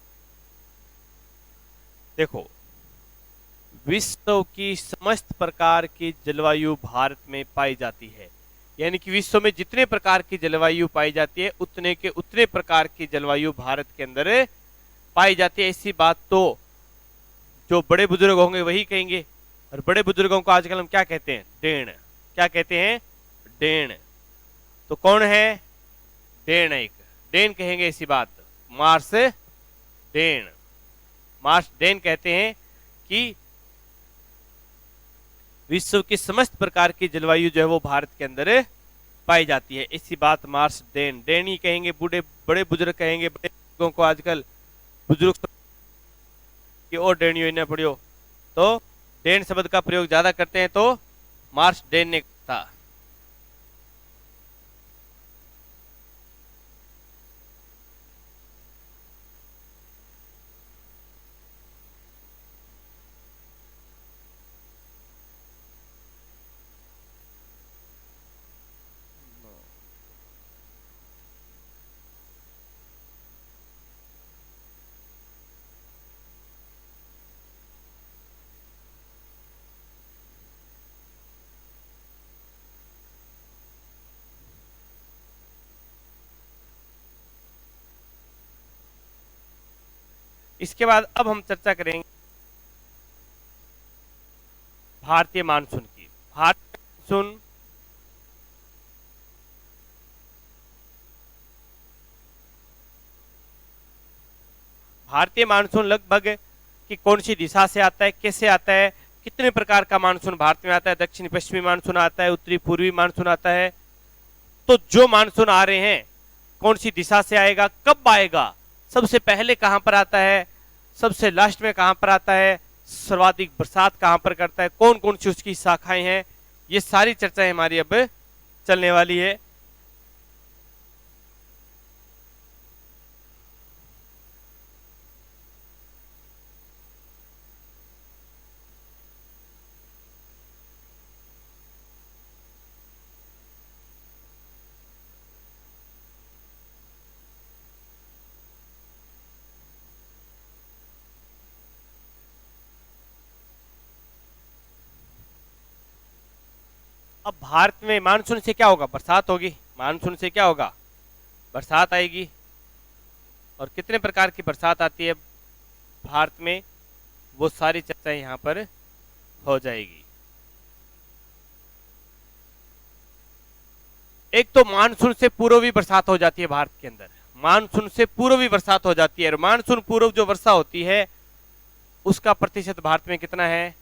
देखो, विश्व की समस्त प्रकार की जलवायु भारत में पाई जाती है। यानी कि विश्व में जितने प्रकार की जलवायु पाई जाती है, उतने के उतने प्रकार की जलवायु भारत के अंदर पाई जाती है। ऐसी बात तो जो बड़े बुजुर्ग होंगे वही कहेंगे। और बड़े बुजुर्गों को आजकल हम क्या कहते हैं, डेण। क्या कहते हैं, डेण। तो कौन है, डेण। एक डेन कहेंगे ऐसी बात, मार्स डेन। मार्स डेन कहते हैं कि विश्व की समस्त प्रकार की जलवायु जो है वो भारत के अंदर पाई जाती है। इसी बात मार्स डेन, डेन ही कहेंगे, बड़े बुजुर्ग कहेंगे। बड़े बुजुर्गों को आजकल बुजुर्ग की और डेनियो न पढ़ियो, तो डेन शब्द का प्रयोग ज्यादा करते हैं, तो मार्स डेन ने कहा। इसके बाद अब हम चर्चा करेंगे भारतीय मानसून की। भारतीय मानसून भारतीय मानसून लगभग कि कौन सी दिशा से आता है, कैसे आता है, कितने प्रकार का मानसून भारत में आता है। दक्षिणी पश्चिमी मानसून आता है, उत्तरी पूर्वी मानसून आता है। तो जो मानसून आ रहे हैं, कौन सी दिशा से आएगा, कब आएगा, सबसे पहले कहां पर आता है, सबसे लास्ट में कहां पर आता है, सर्वाधिक बरसात कहां पर करता है, कौन कौन सी उसकी शाखाएं हैं, ये सारी चर्चाएं हमारी अब चलने वाली है। अब भारत में मानसून से क्या होगा? बरसात होगी। मानसून से क्या होगा? बरसात आएगी। और कितने प्रकार की बरसात आती है भारत में, वो सारी चर्चा यहाँ पर हो जाएगी। एक तो मानसून से पूर्व भी बरसात हो जाती है भारत के अंदर, मानसून से पूर्व भी बरसात हो जाती है। और मानसून पूर्व जो वर्षा होती है उसका प्रतिशत भारत में कितना है?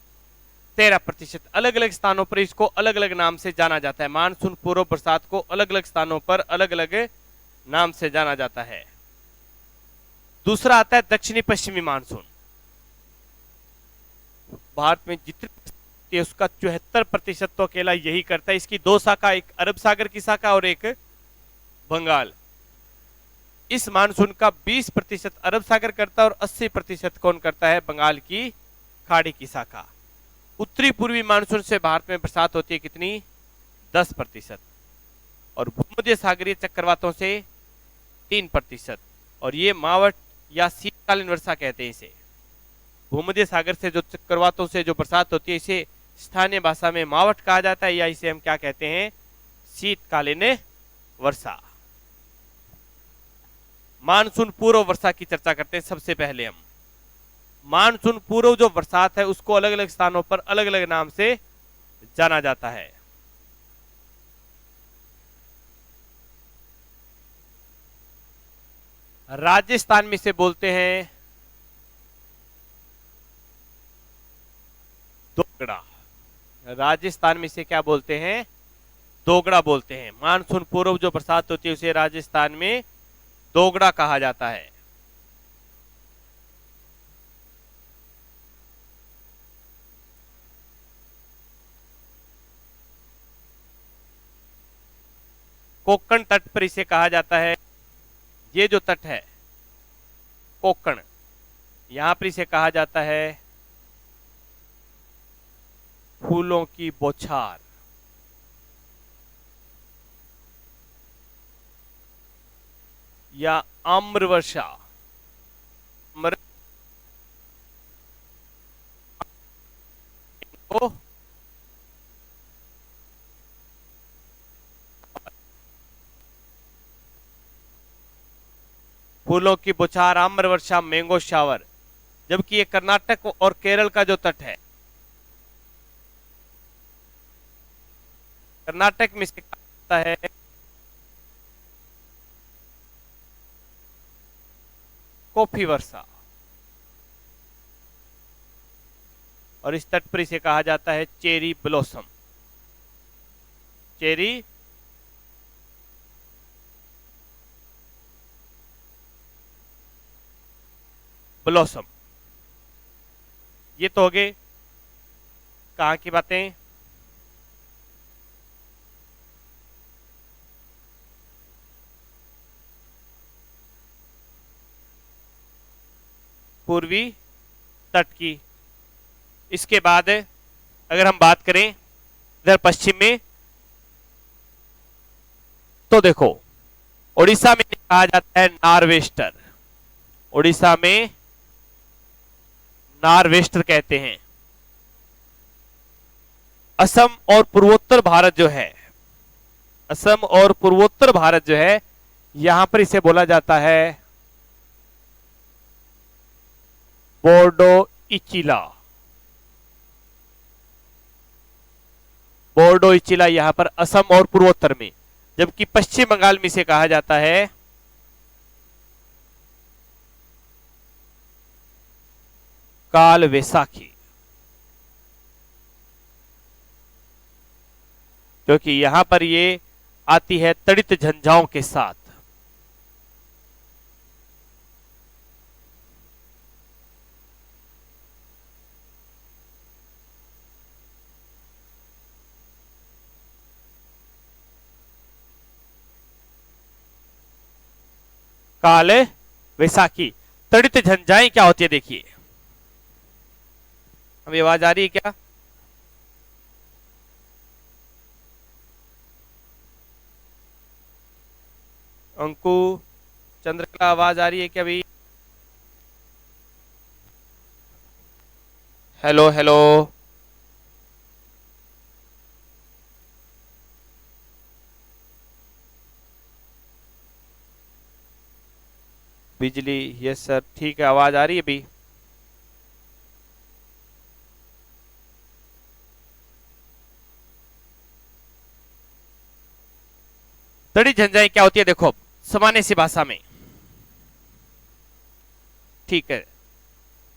13%। अलग अलग स्थानों पर इसको अलग अलग नाम से जाना जाता है। मानसून पूर्व बरसात को अलग अलग स्थानों पर अलग अलग नाम से जाना जाता है। दूसरा आता है दक्षिणी पश्चिमी मानसून। भारत में जितनी उसका 74% तो अकेला यही करता है। इसकी दो शाखा, एक अरब सागर की शाखा और एक बंगाल। इस मानसून का 20% अरब सागर करता है और 80% कौन करता है? बंगाल की खाड़ी की शाखा। उत्तरी पूर्वी मानसून से भारत में बरसात होती है कितनी? 10%। और भूमध्य सागरीय चक्रवातों से 3%। और ये मावट या शीतकालीन वर्षा कहते हैं इसे। भूमध्य सागर से जो चक्रवातों से जो बरसात होती है इसे स्थानीय भाषा में मावट कहा जाता है, या इसे हम क्या कहते हैं? शीतकालीन वर्षा। मानसून पूर्व वर्षा की चर्चा करते हैं। सबसे पहले हम मानसून पूर्व जो बरसात है उसको अलग अलग स्थानों पर अलग अलग नाम से जाना जाता है। राजस्थान में इसे बोलते हैं दोगड़ा। राजस्थान में इसे क्या बोलते हैं? दोगड़ा बोलते हैं। मानसून पूर्व जो बरसात होती है उसे राजस्थान में दोगड़ा कहा जाता है। कोंकण तट पर इसे कहा जाता है, ये जो तट है कोंकण, यहां पर इसे कहा जाता है फूलों की बौछार। या आम्र वर्षा। फूलों की बौछार, आम्र वर्षा, मैंगो शावर। जबकि ये कर्नाटक और केरल का जो तट है, कर्नाटक में इसे कहा जाता है कॉफी वर्षा। और इस तट पर इसे कहा जाता है चेरी ब्लॉसम। Cherry blossom. ये तो हो गए कहाँ की बातें? पूर्वी तट की। इसके बाद अगर हम बात करें इधर पश्चिम में, तो देखो उड़ीसा में कहा जाता है नॉर्वेस्टर। उड़ीसा में नॉर्वेस्टर कहते हैं। असम और पूर्वोत्तर भारत जो है, असम और पूर्वोत्तर भारत जो है, यहां पर इसे बोला जाता है बोर्डो इचिला। बोर्डो इचिला यहां पर असम और पूर्वोत्तर में। जबकि पश्चिम बंगाल में इसे कहा जाता है काल वैसाखी, क्योंकि यहां पर ये आती है तड़ित झंझाओं के साथ। काल वैसाखी। तड़ित झंझाएं क्या होती है देखिए। अभी आवाज आ रही है क्या? अंकु, चंद्रकला, आवाज आ रही है क्या अभी? Hello hello. बिजली, यस सर, ठीक है, आवाज आ रही है अभी? तड़ी झंझाएं क्या होती है, देखो सामान्य सी भाषा में, ठीक है,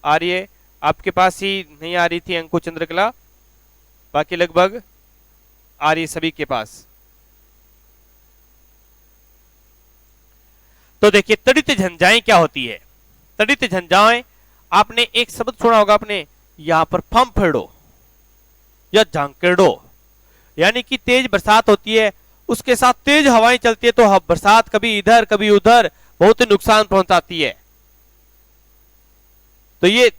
आ रही है, आपके पास ही नहीं आ रही थी अंकुर चंद्रकला, बाकी लगभग आ रही है सभी के पास। तो देखिए तड़ित झंझाएं क्या होती है। तड़ित झंझाएं, आपने एक शब्द सुना होगा अपने यहां पर, फम्फड़ो या झांकेड़ो, यानी कि तेज बरसात होती है, उसके साथ तेज हवाएं चलती है, तो बरसात कभी इधर कभी उधर बहुत नुकसान पहुंचाती है। तो ये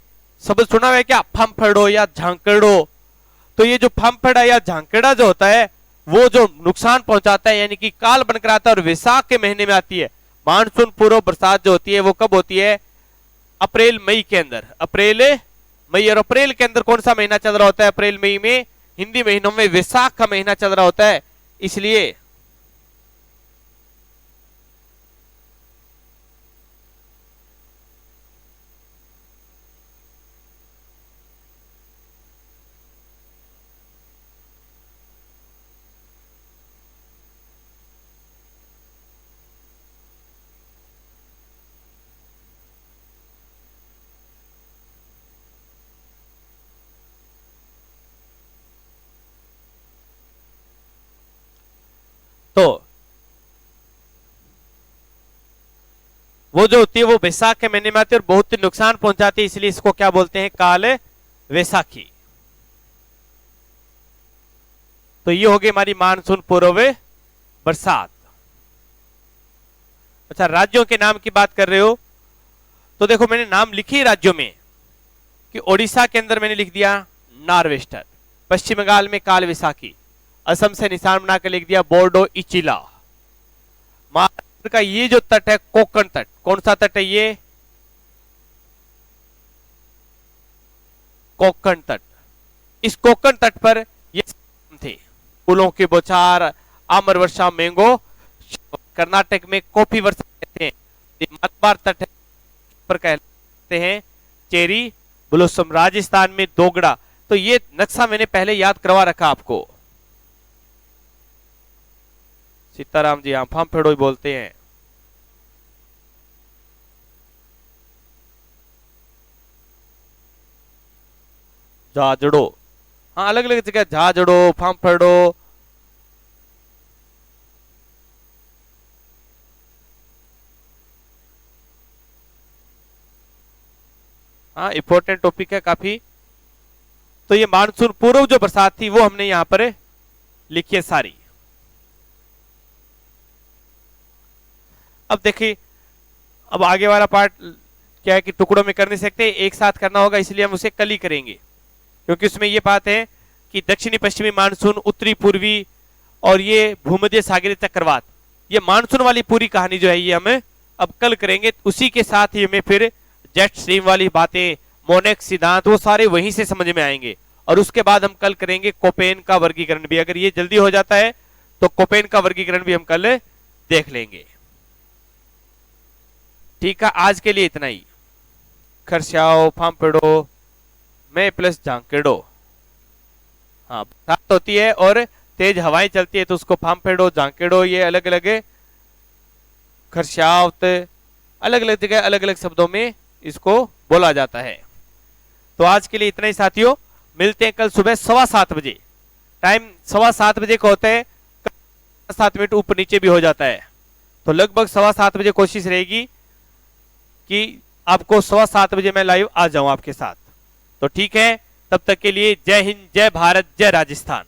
शब्द सुना हुआ है क्या, फम्फड़ो या झांकेड़ो? तो ये जो फम्फड़ा या झांकेड़ा जो होता है वो जो नुकसान पहुंचाता है, यानी कि काल बनकर आता है, और वैशाख के महीने में आती है। मानसून पूर्व बरसात जो होती है वो कब होती है, अप्रैल मई के अंदर, अप्रैल मई, और अप्रैल के अंदर कौन सा महीना चल रहा होता है, अप्रैल मई में हिंदी महीनों में वैशाख का महीना चल रहा होता है, इसलिए तो वो जो होती है वो वैशाख के महीने में आती है और बहुत ही नुकसान पहुंचाती है, इसलिए इसको क्या बोलते हैं, काल वैसाखी। तो ये होगी हमारी मानसून पूर्व बरसात। अच्छा, राज्यों के नाम की बात कर रहे हो, तो देखो मैंने नाम लिखे राज्यों में, कि ओडिशा के अंदर मैंने लिख दिया नॉर्वेस्टर, पश्चिम बंगाल में काल वैसाखी, असम से निशान बनाकर लिख दिया बोर्डो इचिला, महाराष्ट्र का ये जो तट है कोकण तट, कौन सा तट है ये, कोकण तट। इस कोकण तट पर ये थे, फूलों की बौछार, आम्र वर्षा, मैंगो, कर्नाटक में कॉफी वर्षा कहते हैं, मलबार तट पर कहते हैं चेरी ब्लॉसम, राजस्थान में दोगड़ा। तो ये नक्शा मैंने पहले याद करवा रखा आपको। सीताराम जी, हाँ, फम्फड़ो ही बोलते हैं। झाजड़ो, हाँ, अलग अलग जगह झाजड़ो, फम्फड़ो। हाँ, इंपॉर्टेंट टॉपिक है काफी। तो ये मानसून पूर्व जो बरसात थी वो हमने यहां पर लिखी है सारी। अब देखिए, अब आगे वाला पार्ट क्या है कि टुकड़ों में कर नहीं सकते, एक साथ करना होगा, इसलिए हम उसे कल ही करेंगे, क्योंकि उसमें ये बात है कि दक्षिणी पश्चिमी मानसून, उत्तरी पूर्वी, और ये भूमध्य सागरीय चक्रवात, ये मानसून वाली पूरी कहानी जो है ये हम अब कल करेंगे। उसी के साथ ही हमें फिर जेट स्ट्रीम वाली बातें, मोनेक सिद्धांत, वो सारे वहीं से समझ में आएंगे। और उसके बाद हम कल करेंगे कोपेन का वर्गीकरण भी, अगर ये जल्दी हो जाता है तो कोपेन का वर्गीकरण भी हम कल देख लेंगे। ठीक है, आज के लिए इतना ही। खरसाओ, फम्फड़ो में प्लस झांकेड़ो, हाँ, बरसात होती है और तेज हवाएं चलती है तो उसको फम्फड़ो, झांकेड़ो, ये अलग अलग खरसाओ, अलग अलग जगह अलग अलग शब्दों में इसको बोला जाता है। तो आज के लिए इतना ही साथियों, मिलते हैं कल सुबह 7:15 बजे। टाइम 7:15 बजे का होता है, 7 मिनट ऊपर नीचे भी हो जाता है, तो लगभग 7:15 बजे कोशिश रहेगी कि आपको 7:15 बजे मैं लाइव आ जाऊं आपके साथ। तो ठीक है, तब तक के लिए जय हिंद, जय भारत, जय राजस्थान।